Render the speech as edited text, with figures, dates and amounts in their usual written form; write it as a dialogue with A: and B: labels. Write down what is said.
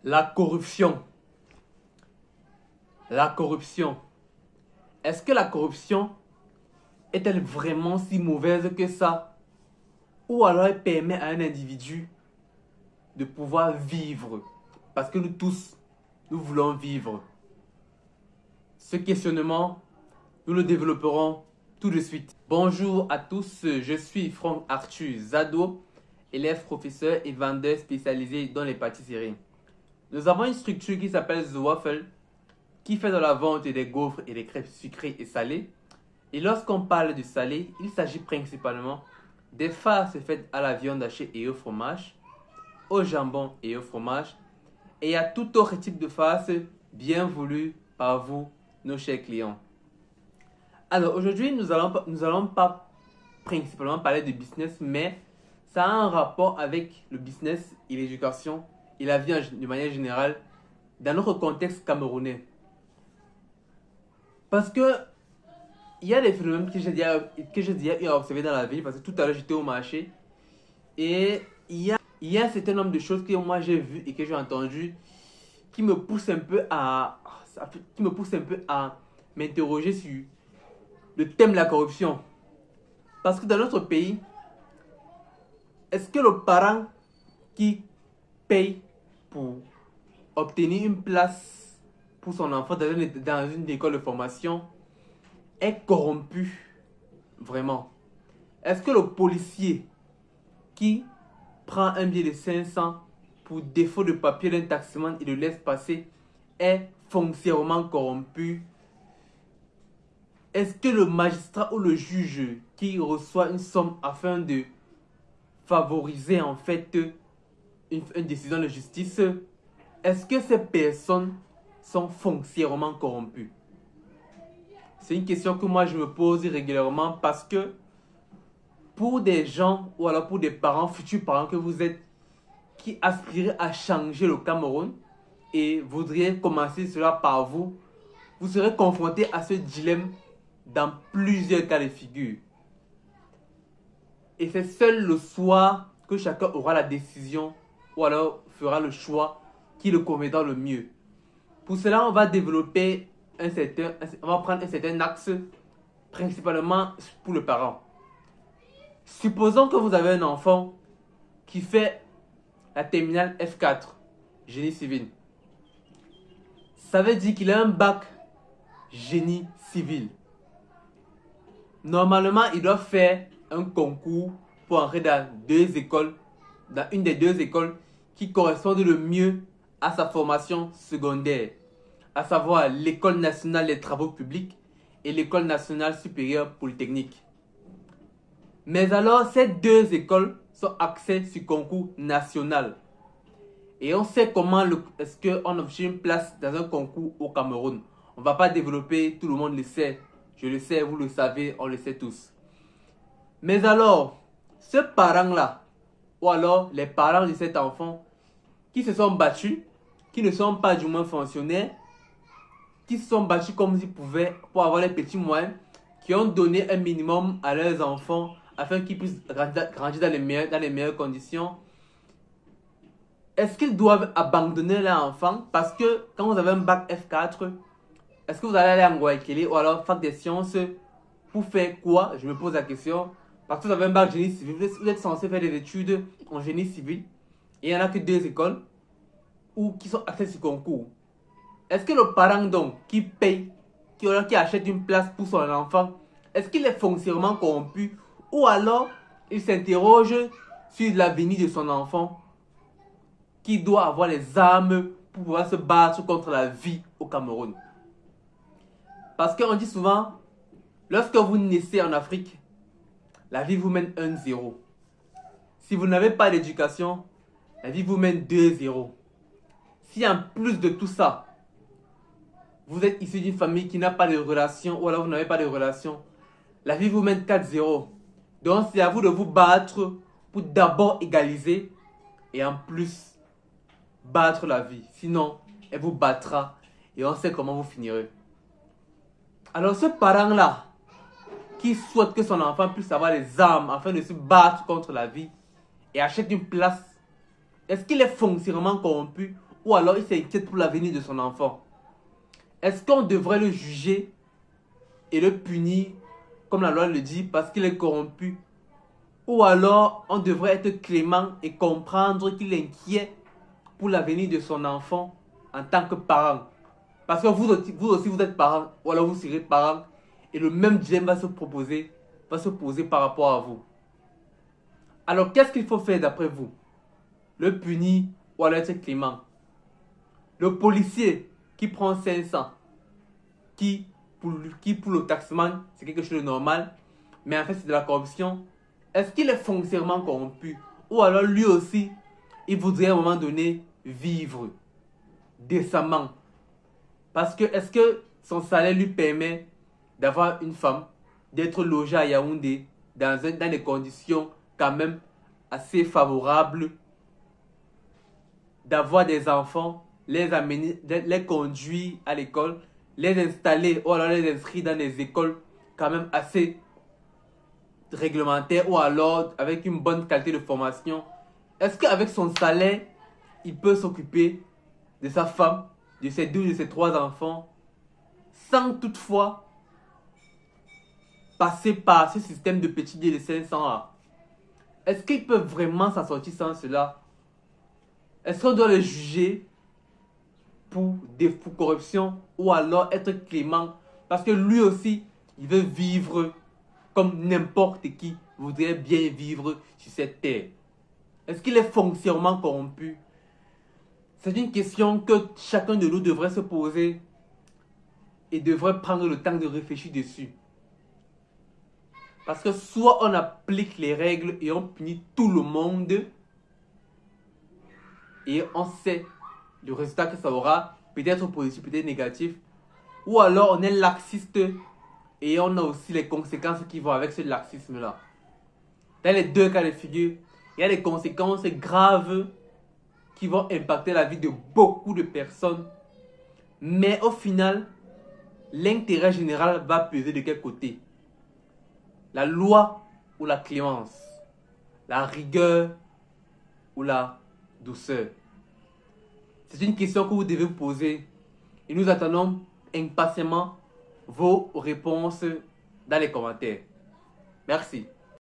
A: La corruption. La corruption. Est-ce que la corruption est-elle vraiment si mauvaise que ça? Ou alors elle permet à un individu de pouvoir vivre? Parce que nous tous, nous voulons vivre. Ce questionnement, nous le développerons tout de suite. Bonjour à tous, je suis Franck Arthur Zado, élève, professeur et vendeur spécialisé dans les pâtisseries. Nous avons une structure qui s'appelle The Waffle, qui fait de la vente des gaufres et des crêpes sucrées et salées. Et lorsqu'on parle de salé, il s'agit principalement des farces faites à la viande hachée et au fromage, au jambon et au fromage, et à tout autre type de farce bien voulu par vous, nos chers clients. Alors aujourd'hui, nous allons pas principalement parler de business, mais ça a un rapport avec le business et l'éducation et la vie de manière générale dans notre contexte camerounais. Parce que il y a des phénomènes que j'ai déjà eu à observer dans la ville, parce que tout à l'heure j'étais au marché et il y a un certain nombre de choses que moi j'ai vues et que j'ai entendues qui me poussent un peu à m'interroger sur le thème de la corruption. Parce que dans notre pays, est-ce que le parent qui paye pour obtenir une place pour son enfant dans une école de formation est corrompu vraiment? Est-ce que le policier qui prend un billet de 500 pour défaut de papier d'un taximan et le laisse passer est foncièrement corrompu? Est-ce que le magistrat ou le juge qui reçoit une somme afin de favoriser en fait une décision de justice, est-ce que ces personnes sont foncièrement corrompues? C'est une question que moi je me pose régulièrement, parce que pour des gens ou alors pour des parents, futurs parents que vous êtes, qui aspirez à changer le Cameroun et voudriez commencer cela par vous, vous serez confrontés à ce dilemme dans plusieurs cas de figure. Et c'est seul le soir que chacun aura la décision ou alors fera le choix qui le conviendra le mieux. Pour cela, on va développer on va prendre un certain axe, principalement pour le parent. Supposons que vous avez un enfant qui fait la terminale F4, génie civil. Ça veut dire qu'il a un bac génie civil. Normalement, il doit faire un concours pour entrer dans une des deux écoles qui correspondent le mieux à sa formation secondaire, à savoir l'École nationale des travaux publics et l'École nationale supérieure polytechnique. Mais alors, ces deux écoles sont axées sur concours national. Et on sait comment est-ce qu'on obtient une place dans un concours au Cameroun. On ne va pas développer, tout le monde le sait. Je le sais, vous le savez, on le sait tous. Mais alors, ce parent-là, ou alors les parents de cet enfant, qui se sont battus, qui ne sont pas du moins fonctionnaires, qui se sont battus comme ils pouvaient pour avoir les petits moyens, qui ont donné un minimum à leurs enfants afin qu'ils puissent grandir dans les meilleures conditions, est-ce qu'ils doivent abandonner leur enfant? Parce que quand vous avez un bac F4, est-ce que vous allez aller en Guayaquil ou alors fac des sciences pour faire quoi? Je me pose la question. Parce que vous avez un bac génie civil, vous êtes censé faire des études en génie civil. Et il n'y en a que deux écoles qui sont axées sur concours. Est-ce que le parent donc qui paye, qui achète une place pour son enfant, est-ce qu'il est foncièrement corrompu? Ou alors il s'interroge sur l'avenir de son enfant qui doit avoir les armes pour pouvoir se battre contre la vie au Cameroun? Parce qu'on dit souvent, lorsque vous naissez en Afrique, la vie vous mène 1-0. Si vous n'avez pas d'éducation, la vie vous mène 2-0. Si en plus de tout ça, vous êtes issu d'une famille qui n'a pas de relation, ou alors vous n'avez pas de relation, la vie vous mène 4-0. Donc c'est à vous de vous battre pour d'abord égaliser et en plus battre la vie. Sinon, elle vous battra et on sait comment vous finirez. Alors ce parent-là, qui souhaite que son enfant puisse avoir les armes afin de se battre contre la vie et achète une place, est-ce qu'il est foncièrement corrompu ou alors il s'inquiète pour l'avenir de son enfant. Est-ce qu'on devrait le juger et le punir, comme la loi le dit, parce qu'il est corrompu? Ou alors on devrait être clément et comprendre qu'il est inquiet pour l'avenir de son enfant en tant que parent? Parce que vous aussi vous êtes parent, ou alors vous serez parent, et le même dilemme va se poser par rapport à vous. Alors qu'est-ce qu'il faut faire d'après vous? Le punir ou alors être clément? Le policier qui prend 500, qui pour le taxement, c'est quelque chose de normal, mais en fait c'est de la corruption. Est-ce qu'il est foncièrement corrompu? Ou alors lui aussi, il voudrait à un moment donné vivre décemment? Parce que est-ce que son salaire lui permet d'avoir une femme, d'être logé à Yaoundé dans des conditions quand même assez favorables, d'avoir des enfants, les amener, les conduire à l'école, les installer ou alors les inscrire dans des écoles quand même assez réglementaires ou alors avec une bonne qualité de formation? Est-ce qu'avec son salaire, il peut s'occuper de sa femme, de ses 2, de ses 3 enfants, sans toutefois passer par ce système de petits billets de 500 là? Est-ce qu'ils peuvent vraiment s'en sortir sans cela? Est-ce qu'on doit le juger pour corruption ou alors être clément parce que lui aussi, il veut vivre comme n'importe qui voudrait bien vivre sur cette terre? Est-ce qu'il est foncièrement corrompu? C'est une question que chacun de nous devrait se poser et devrait prendre le temps de réfléchir dessus. Parce que soit on applique les règles et on punit tout le monde et on sait le résultat que ça aura, peut-être positif, peut-être négatif, ou alors on est laxiste et on a aussi les conséquences qui vont avec ce laxisme-là. Dans les deux cas de figure, il y a des conséquences graves qui vont impacter la vie de beaucoup de personnes, mais au final, l'intérêt général va peser de quel côté? La loi ou la clémence? La rigueur ou la douceur? C'est une question que vous devez vous poser et nous attendons impatiemment vos réponses dans les commentaires. Merci.